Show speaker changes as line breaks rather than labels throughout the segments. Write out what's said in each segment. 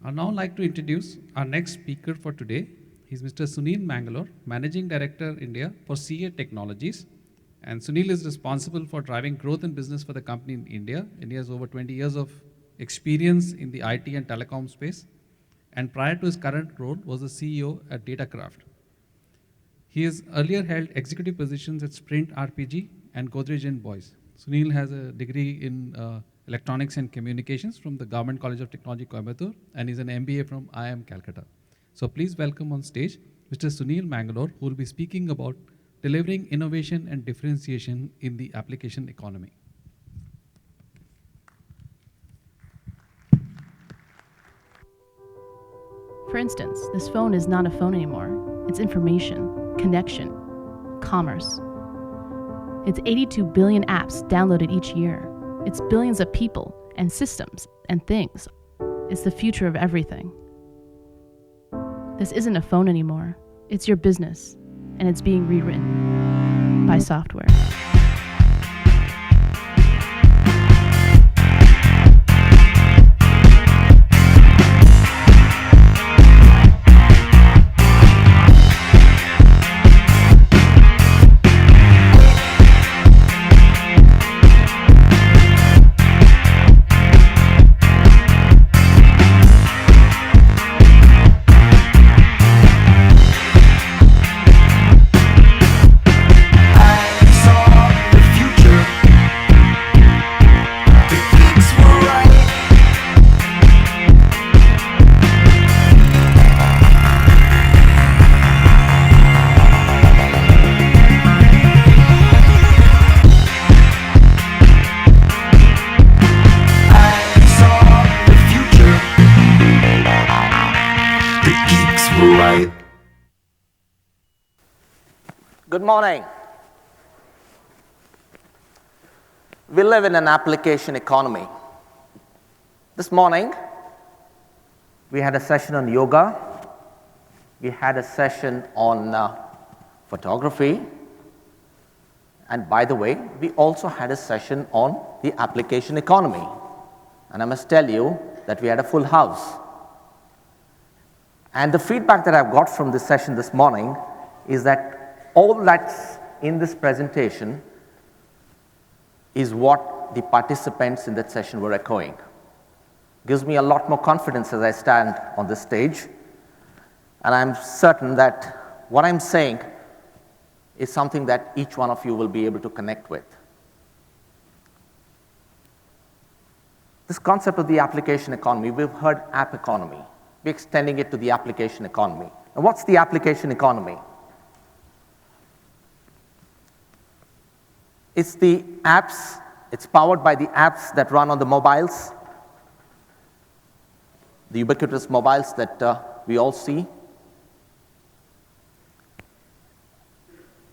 I'd now like to introduce our next speaker for today. He's Mr. Sunil Manglore, Managing Director, India for CA Technologies. And Sunil is responsible for driving growth in business for the company in India. India has over 20 years of experience in the IT and telecom space. And prior to his current role, was the CEO at Datacraft. He has earlier held executive positions at Sprint RPG and Godrej and Boys. Sunil has a degree in electronics and communications from the Government College of Technology, Coimbatore, and is an MBA from IIM Calcutta. So please welcome on stage Mr. Sunil Mangalore, who will be speaking about delivering innovation and differentiation in the application economy.
For instance, this phone is not a phone anymore. It's information, connection, commerce. It's 82 billion apps downloaded each year. It's billions of people and systems and things. It's the future of everything. This isn't a phone anymore. It's your business, and it's being rewritten by software.
Good morning. We live in an application economy. This morning, we had a session on yoga. We had a session on photography. And by the way, we also had a session on the application economy. And I must tell you that we had a full house. And the feedback that I've got from this session this morning is that all that's in this presentation is what the participants in that session were echoing. Gives me a lot more confidence as I stand on this stage, and I'm certain that what I'm saying is something that each one of you will be able to connect with. This concept of the application economy, we've heard app economy. We're extending it to the application economy. And what's the application economy? It's the apps, it's powered by the apps that run on the mobiles, the ubiquitous mobiles that we all see.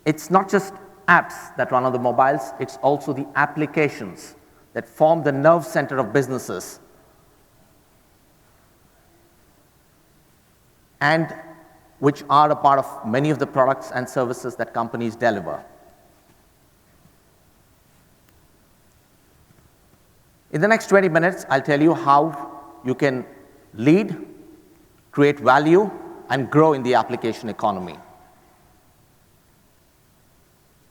It's not just apps that run on the mobiles, it's also the applications that form the nerve center of businesses and which are a part of many of the products and services that companies deliver. In the next 20 minutes, I'll tell you how you can lead, create value, and grow in the application economy.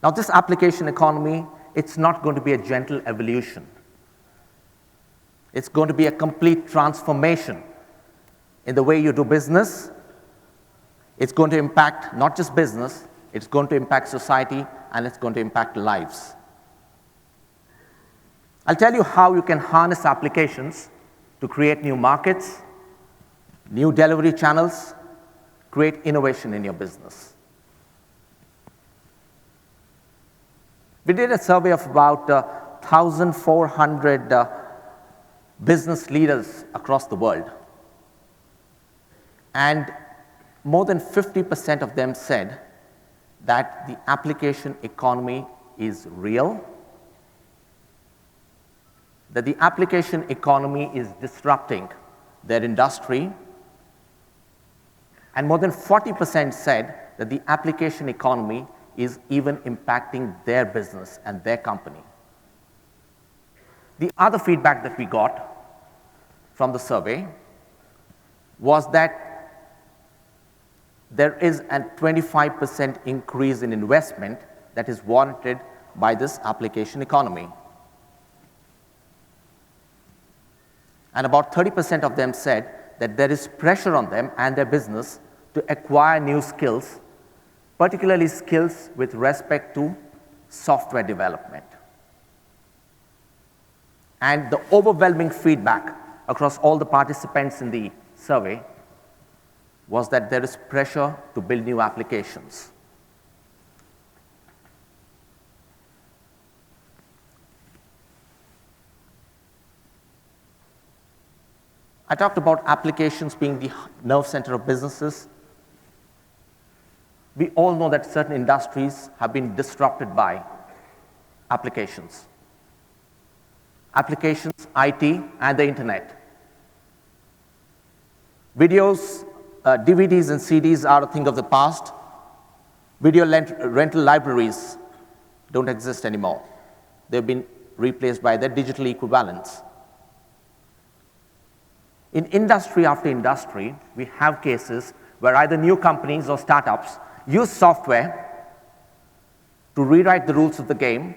Now, this application economy, it's not going to be a gentle evolution. It's going to be a complete transformation in the way you do business. It's going to impact not just business, it's going to impact society, and it's going to impact lives. I'll tell you how you can harness applications to create new markets, new delivery channels, create innovation in your business. We did a survey of about 1,400 business leaders across the world. And more than 50% of them said that the application economy is real, that the application economy is disrupting their industry, and more than 40% said that the application economy is even impacting their business and their company. The other feedback that we got from the survey was that there is a 25% increase in investment that is warranted by this application economy. And about 30% of them said that there is pressure on them and their business to acquire new skills, particularly skills with respect to software development. And the overwhelming feedback across all the participants in the survey was that there is pressure to build new applications. I talked about applications being the nerve center of businesses. We all know that certain industries have been disrupted by applications. Applications, IT, and the internet. Videos, DVDs and CDs are a thing of the past. Video rental libraries don't exist anymore. They've been replaced by their digital equivalents. In industry after industry, we have cases where either new companies or startups use software to rewrite the rules of the game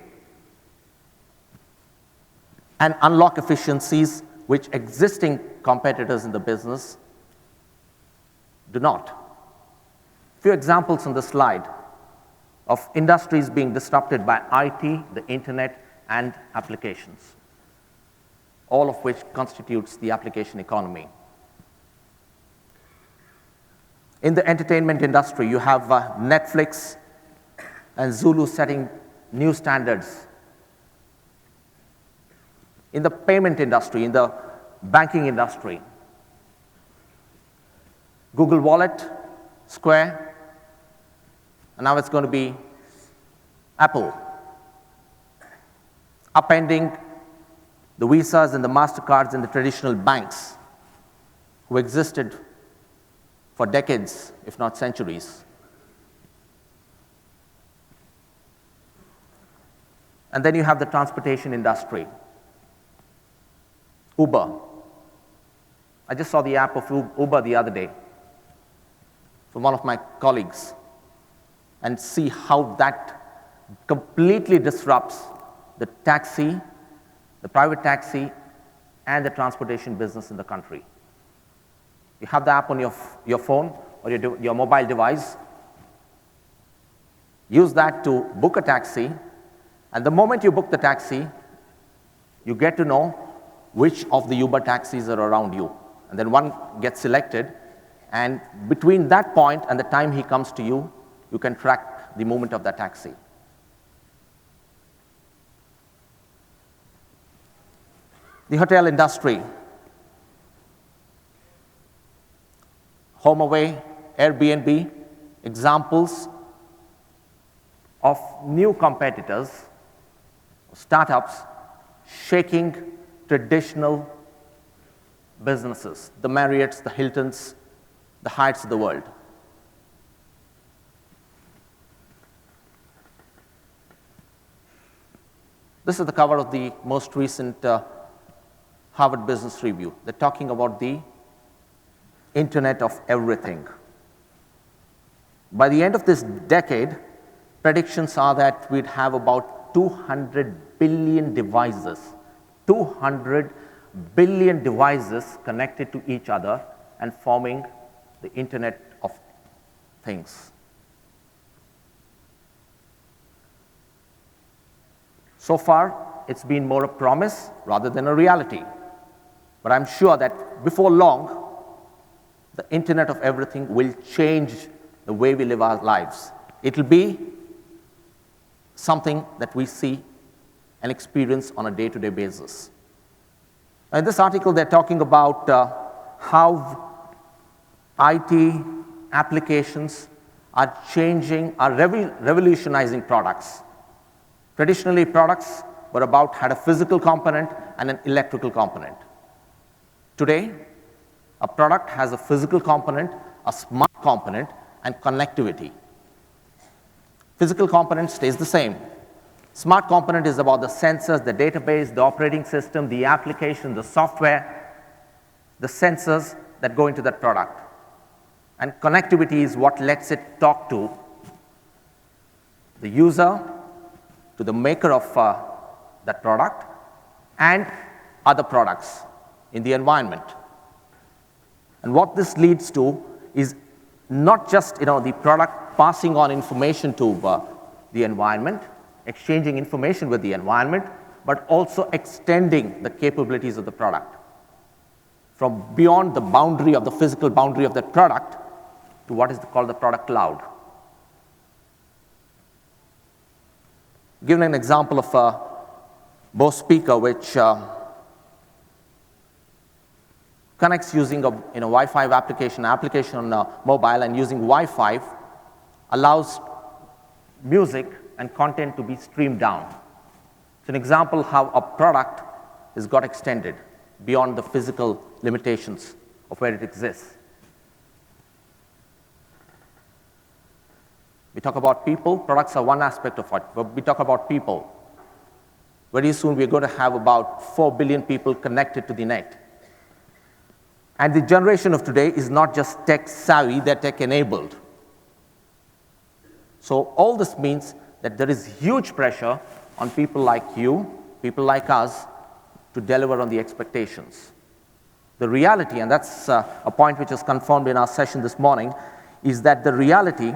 and unlock efficiencies which existing competitors in the business do not. Few examples on the slide of industries being disrupted by IT, the internet, and applications, all of which constitutes the application economy. In the entertainment industry, you have Netflix and Zulu setting new standards. In the payment industry, in the banking industry, Google Wallet, Square, and now it's going to be Apple, upending the Visas and the MasterCards in the traditional banks who existed for decades, if not centuries. And then you have the transportation industry. Uber. I just saw the app of Uber the other day from one of my colleagues, and see how that completely disrupts the taxi, the private taxi, and the transportation business in the country. You have the app on your phone or your mobile device. Use that to book a taxi, and the moment you book the taxi, you get to know which of the Uber taxis are around you. And then one gets selected, and between that point and the time he comes to you, you can track the movement of that taxi. The hotel industry, HomeAway, Airbnb, examples of new competitors, startups, shaking traditional businesses, the Marriotts, the Hiltons, the Hyatts of the world. This is the cover of the most recent Harvard Business Review. They're talking about the Internet of Everything. By the end of this decade, predictions are that we'd have about 200 billion devices, 200 billion devices connected to each other and forming the Internet of Things. So far, it's been more a promise rather than a reality. But I'm sure that before long, the Internet of Everything will change the way we live our lives. It'll be something that we see and experience on a day-to-day basis. In this article, they're talking about how IT applications are changing, are revolutionizing products. Traditionally, products had a physical component and an electrical component. Today, a product has a physical component, a smart component, and connectivity. Physical component stays the same. Smart component is about the sensors, the database, the operating system, the application, the software, the sensors, that go into that product. And connectivity is what lets it talk to the user, to the maker of that product, and other products in the environment. And what this leads to is not just the product passing on information to the environment, exchanging information with the environment, but also extending the capabilities of the product from beyond the boundary of the physical boundary of that product to what is called the product cloud. Given an example of a Bose speaker which connects using a Wi-Fi application on mobile, and using Wi-Fi allows music and content to be streamed down. It's an example how a product has got extended beyond the physical limitations of where it exists. We talk about people, products are one aspect of it, but we talk about people. Very soon we're going to have about 4 billion people connected to the net. And the generation of today is not just tech savvy, they're tech enabled. So all this means that there is huge pressure on people like you, people like us, to deliver on the expectations. The reality, and that's a point which was confirmed in our session this morning, is that the reality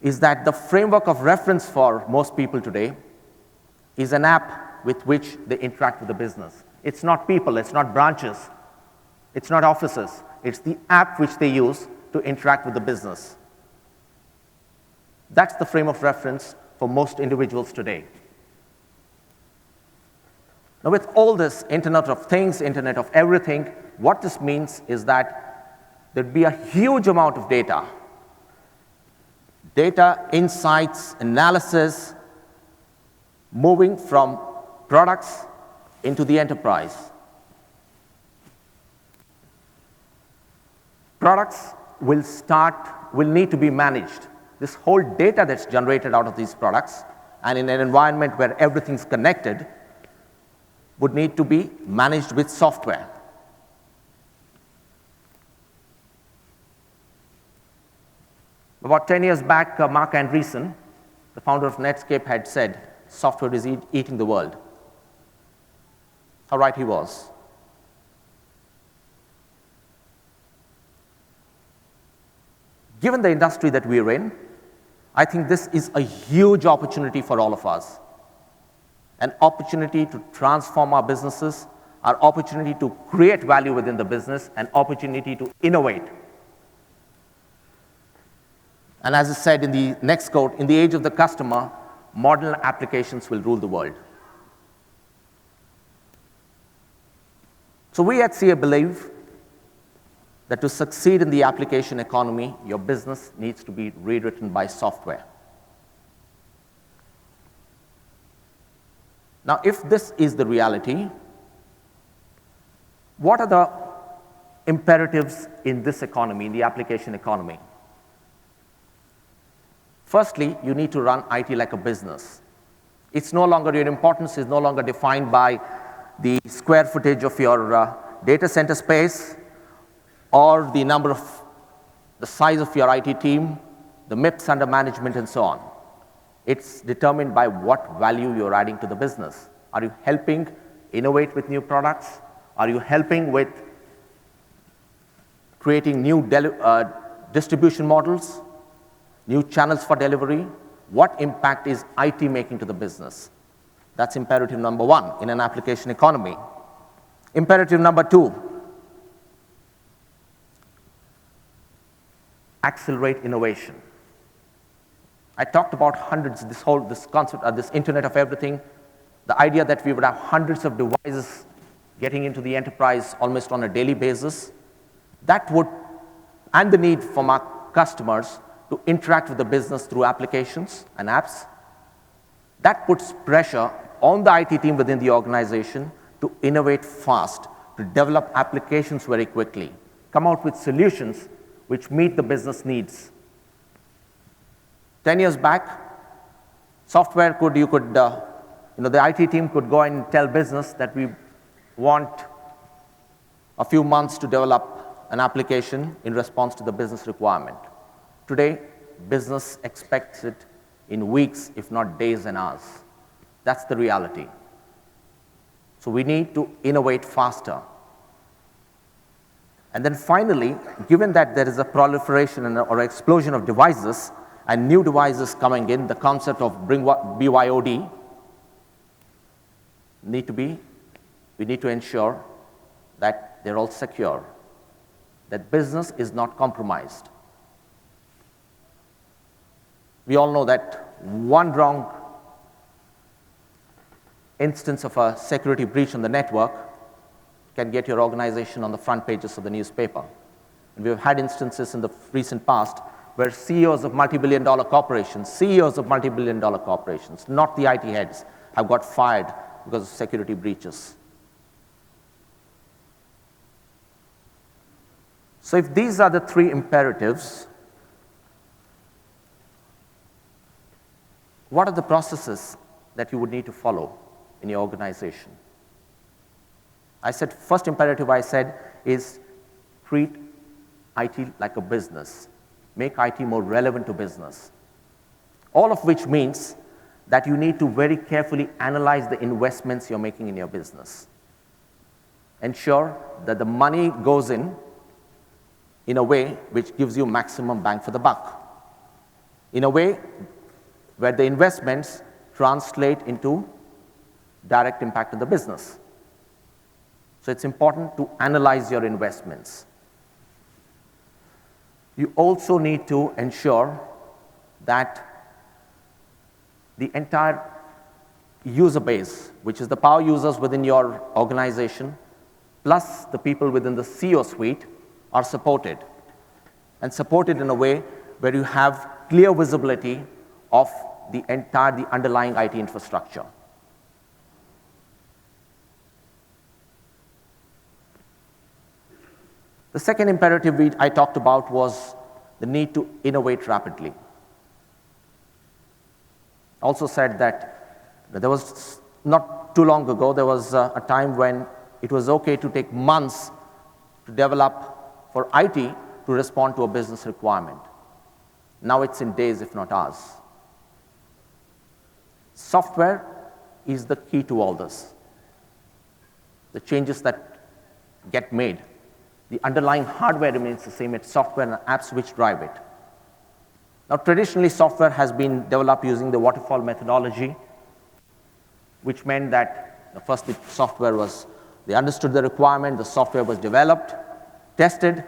is that the framework of reference for most people today is an app with which they interact with the business. It's not people, it's not branches, it's not offices, it's the app which they use to interact with the business. That's the frame of reference for most individuals today. Now, with all this Internet of Things, Internet of Everything, what this means is that there'd be a huge amount of data, insights, analysis, moving from products into the enterprise. Products will need to be managed. This whole data that's generated out of these products, and in an environment where everything's connected, would need to be managed with software. About 10 years back, Mark Andreessen, the founder of Netscape, had said, software is eating the world. How right he was. Given the industry that we're in, I think this is a huge opportunity for all of us. An opportunity to transform our businesses, our opportunity to create value within the business, an opportunity to innovate. And as I said in the next quote, in the age of the customer, modern applications will rule the world. So we at CA believe that to succeed in the application economy, your business needs to be rewritten by software. Now, if this is the reality, what are the imperatives in this economy, in the application economy? Firstly, you need to run IT like a business. It's no longer, your importance is no longer defined by the square footage of your data center space, or the size of your IT team, the MIPS under management, and so on. It's determined by what value you're adding to the business. Are you helping innovate with new products? Are you helping with creating new distribution models, new channels for delivery? What impact is IT making to the business? That's imperative number one in an application economy. Imperative number two, accelerate innovation. I talked about hundreds, this concept of this Internet of Everything, the idea that we would have hundreds of devices getting into the enterprise almost on a daily basis, and the need from our customers to interact with the business through applications and apps, that puts pressure on the IT team within the organization to innovate fast, to develop applications very quickly, come out with solutions which meet the business needs. 10 years back, software the IT team could go and tell business that we want a few months to develop an application in response to the business requirement. Today, business expects it in weeks, if not days and hours. That's the reality. So we need to innovate faster. And then finally, given that there is a proliferation or explosion of devices and new devices coming in, the concept of BYOD we need to ensure that they're all secure, that business is not compromised. We all know that one wrong instance of a security breach on the network can get your organization on the front pages of the newspaper. And we've had instances in the recent past where CEOs of multi-billion-dollar corporations, not the IT heads, have got fired because of security breaches. So if these are the three imperatives, what are the processes that you would need to follow in your organization? I said, first imperative I said is treat IT like a business. Make IT more relevant to business. All of which means that you need to very carefully analyze the investments you're making in your business. Ensure that the money goes in a way which gives you maximum bang for the buck. In a way where the investments translate into direct impact on the business. So it's important to analyze your investments. You also need to ensure that the entire user base, which is the power users within your organization, plus the people within the CEO suite, are supported. And supported in a way where you have clear visibility of the underlying IT infrastructure. The second imperative I talked about was the need to innovate rapidly. Also said that there was, not too long ago, there was a time when it was okay to take months to develop for IT to respond to a business requirement. Now it's in days, if not hours. Software is the key to all this. The changes that get made. The underlying hardware remains the same, it's software and apps which drive it. Now, traditionally, software has been developed using the waterfall methodology, which meant that first the software they understood the requirement, the software was developed, tested,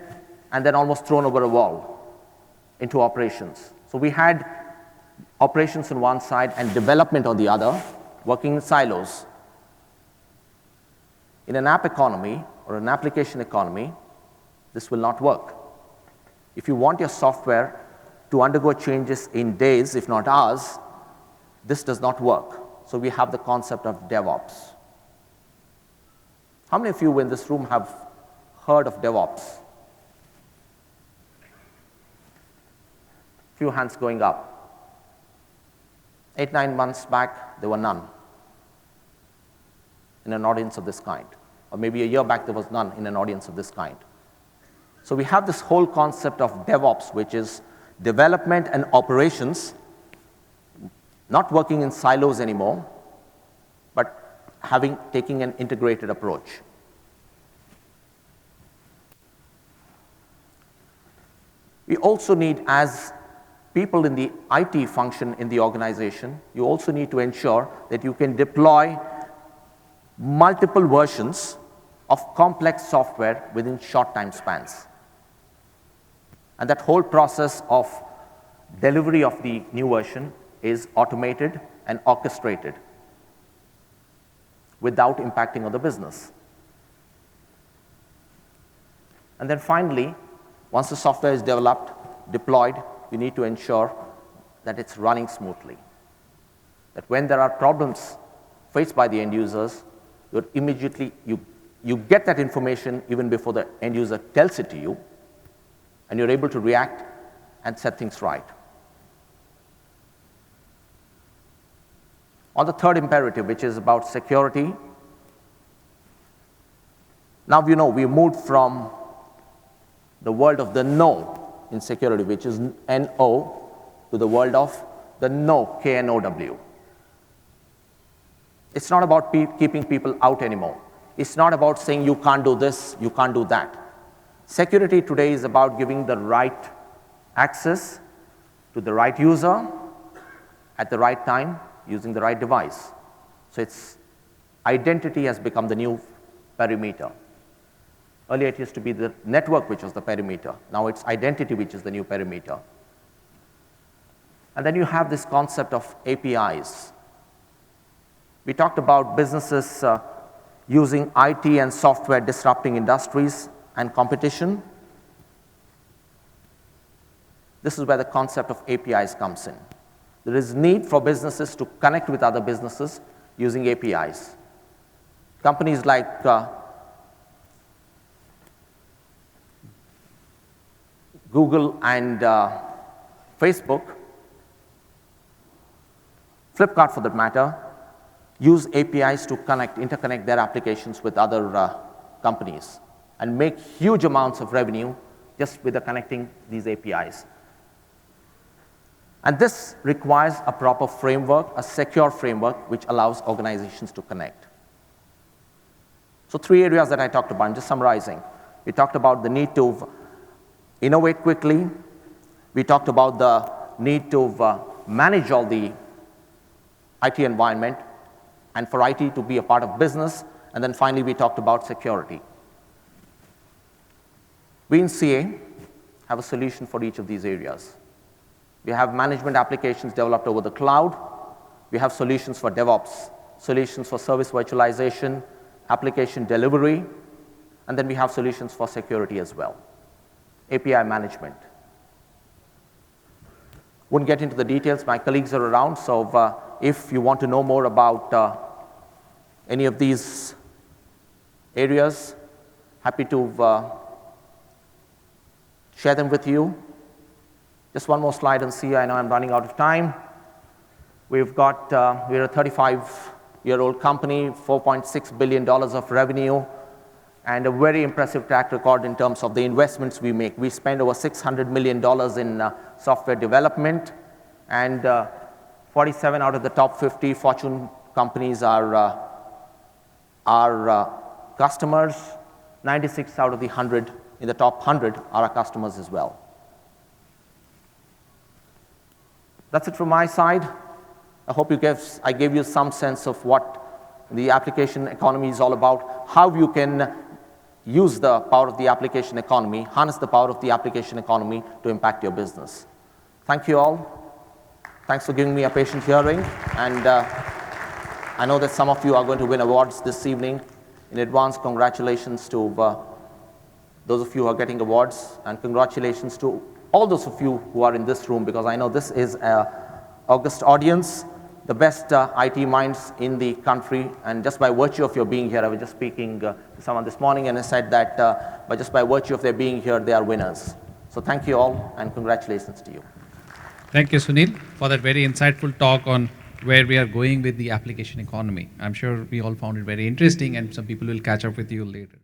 and then almost thrown over a wall into operations. So we had operations on one side and development on the other, working in silos. In an app economy or an application economy, this will not work. If you want your software to undergo changes in days, if not hours, this does not work. So we have the concept of DevOps. How many of you in this room have heard of DevOps? Few hands going up. 8-9 months back, there were none in an audience of this kind. Or maybe a year back, there was none in an audience of this kind. So we have this whole concept of DevOps, which is development and operations, not working in silos anymore, but taking an integrated approach. We also need, as people in the IT function in the organization, you also need to ensure that you can deploy multiple versions of complex software within short time spans. And that whole process of delivery of the new version is automated and orchestrated without impacting on the business. And then finally, once the software is developed, deployed, you need to ensure that it's running smoothly. That when there are problems faced by the end users, you get that information even before the end user tells it to you, and you're able to react and set things right. On the third imperative, which is about security, Now, we moved from the world of the no in security, which is NO, to the world of the no, KNOW. It's not about keeping people out anymore. It's not about saying you can't do this, you can't do that. Security today is about giving the right access to the right user at the right time using the right device. So identity has become the new perimeter. Earlier it used to be the network which was the perimeter. Now it's identity which is the new perimeter. And then you have this concept of APIs. We talked about businesses using IT and software disrupting industries and competition. This is where the concept of APIs comes in. There is need for businesses to connect with other businesses using APIs. Companies like Google and Facebook, Flipkart for that matter, use APIs to interconnect their applications with other companies and make huge amounts of revenue just with connecting these APIs. And this requires a proper framework, a secure framework, which allows organizations to connect. So 3 areas that I talked about, I'm just summarizing. We talked about the need to innovate quickly. We talked about the need to manage all the IT environment and for IT to be a part of business. And then finally, we talked about security. We in CA have a solution for each of these areas. We have management applications developed over the cloud. We have solutions for DevOps, solutions for service virtualization, application delivery, and then we have solutions for security as well. API management. Wouldn't get into the details, my colleagues are around, so if you want to know more about any of these areas, happy to share them with you. Just one more slide and see, I know I'm running out of time. We're a 35-year-old company, $4.6 billion of revenue, and a very impressive track record in terms of the investments we make. We spend over $600 million in software development, and 47 out of the top 50 Fortune companies are our customers. 96 out of the 100 in the top 100 are our customers as well. That's it from my side. I hope I gave you some sense of what the application economy is all about, how you can use the power of the application economy, harness the power of the application economy to impact your business. Thank you all. Thanks for giving me a patient hearing. And I know that some of you are going to win awards this evening. In advance, congratulations to those of you who are getting awards, and congratulations to all those of you who are in this room, because I know this is an august audience, the best IT minds in the country, and just by virtue of your being here, I was just speaking to someone this morning and I said that just by virtue of their being here, they are winners. So thank you all, and congratulations to you.
Thank you, Sunil, for that very insightful talk on where we are going with the application economy. I'm sure we all found it very interesting, and some people will catch up with you later.